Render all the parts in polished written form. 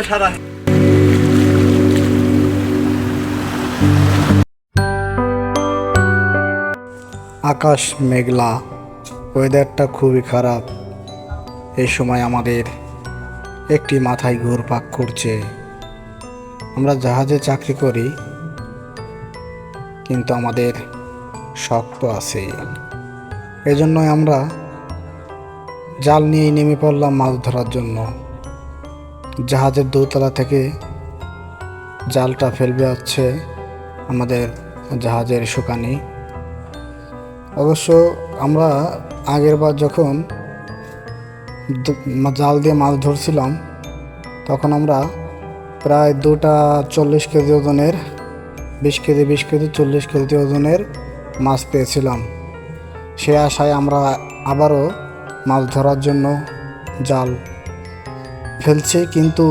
সাদা আকাশ মেঘলা, ওয়েদারটা খুবই খারাপ। এই সময় আমাদের একটি মাথায় ঘুরপাক করছে। আমরা জাহাজে চাকরি করি, কিন্তু আমাদের শখ তো আছেই। এজন্যই আমরা জাল নিয়েই নেমে পড়লাম মাছ ধরার জন্য। জাহাজের দোতলা থেকে জালটা ফেলবে হচ্ছে আমাদের জাহাজের শুকানি। অবশ্য আমরা আগের বার যখন জাল দিয়ে মাছ ধরছিলাম, তখন আমরা প্রায় 40 কেজি ওজনের 20 কেজি 40 কেজি ওজনের মাছ পেয়েছিলাম। সে আশায় আমরা আবারও মাছ ধরার জন্য জাল ফেলছি, কিন্তু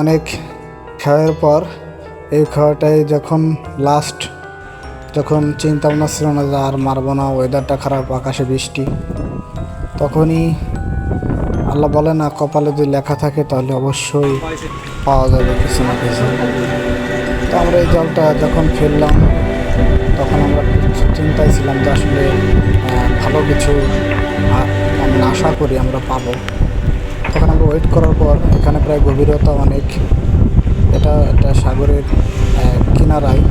অনেক খাওয়ার পর এই খাওয়াটাই যখন চিন্তা ভাবনা ছিল না যে আর মারবো না, ওয়েদারটা খারাপ, আকাশে বৃষ্টি, তখনই আল্লাহ বলে না, কপালে যদি লেখা থাকে তাহলে অবশ্যই পাওয়া যাবে কিছু না কিছু। তো আমরা এই জালটা যখন ফেললাম, তখন আমরা চিন্তায় ছিলাম যে আসলে ভালো কিছু আমরা আশা করি আমরা পাবো। তখন আমরা ওয়েট করার পর এখানে প্রায় গভীরতা অনেক, এটা সাগরের কিনারায়।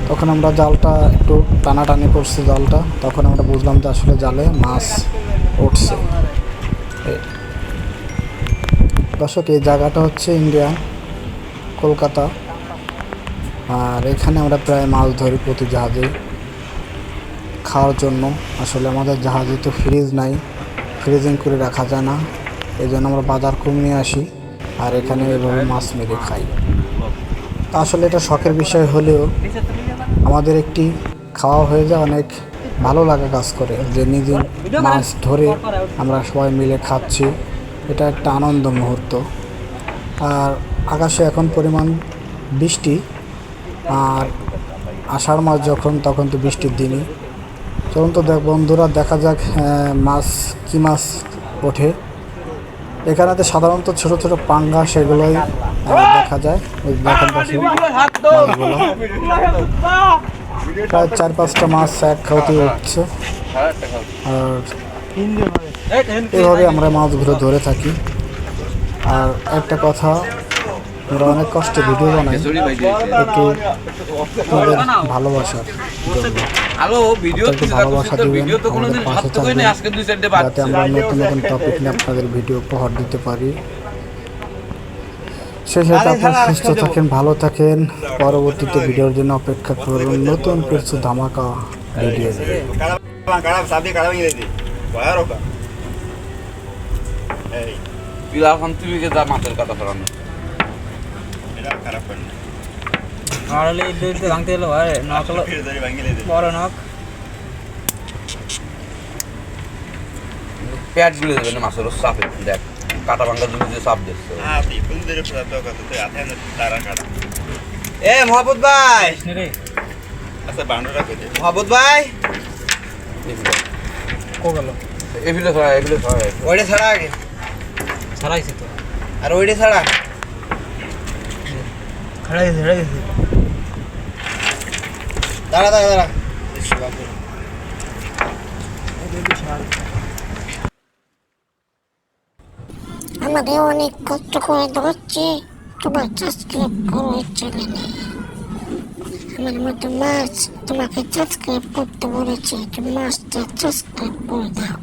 তখন আমরা জালটা একটু টানাটানি করছি জালটা, তখন আমরা বুঝলাম যে আসলে জালে মাছ উঠছে। দর্শক, এই জায়গাটা হচ্ছে ইন্ডিয়া, কলকাতা। আর এখানে আমরা প্রায় মাছ ধরি প্রতি জাহাজে খাওয়ার জন্য। আসলে আমাদের জাহাজে তো ফ্রিজ নাই, ফ্রিজিং করে রাখা যায় না, এই জন্য আমরা বাজার কম নিয়ে আসি আর এখানে এভাবে মাছ মেরে খাই। তা আসলে এটা শখের বিষয় হলেও আমাদের একটি খাওয়া হয়ে যায়, অনেক ভালো লাগা কাজ করে যে নিজে মাছ ধরে আমরা সবাই মিলে খাচ্ছি, এটা একটা আনন্দ মুহূর্ত। আর আকাশে এখন পরিমাণ বৃষ্টি, আর আষাঢ় মাস যখন, তখন তো বৃষ্টির দিনই। চলুন তো বন্ধুরা, দেখা যাক কী মাছ ওঠে। এখানেতে সাধারণত ছোট ছোট পাঙ্গা, সেগুলোই দেখা যায়। দেখেন মাছগুলো প্রায় 4-5টা মাছ এক খাওয়াতে উঠছে। আর এভাবে আমরা মাছগুলো ধরে থাকি। আর একটা কথা, আমরা অনেক কষ্টে ভিডিও বানাই একটু আমাদের ভালোবাসার জন্য। ভালোবাসা দিবেন, আমাদের পাশে থাকবেন, যাতে আমরা নতুন নতুন টপিক নিয়ে আপনাদের ভিডিও উপহার দিতে পারি। সেই সাথে আপনারা সুস্থ থাকেন, ভালো থাকেন। পরবর্তীতে ভিডিওর জন্য অপেক্ষা করুন নতুন কিছু ধামাকা ভিডিও নিয়ে। পেট গুলো দেবে না মাছের চাপে, দেখ কাটা ভাঙ্গা জমি চাপ দিচ্ছে। এ মোহাম্মদ ভাই, মোহাম্মদ ভাই, এগুলো ওইটা ছাড়া আগে ছাড়াইছে তো, আর ওইটা ছাড়া দাঁড়া দাঁড়া দাঁড়া। আমাকে অনেক কষ্ট করে ধরছে, তোমার সাবস্ক্রাইব করো এই চ্যানেলে। আমার মতো মাছ তোমাকে সাবস্ক্রাইব করতে বলেছে, তুমি মাছটা সাবস্ক্রাইব করে দাও।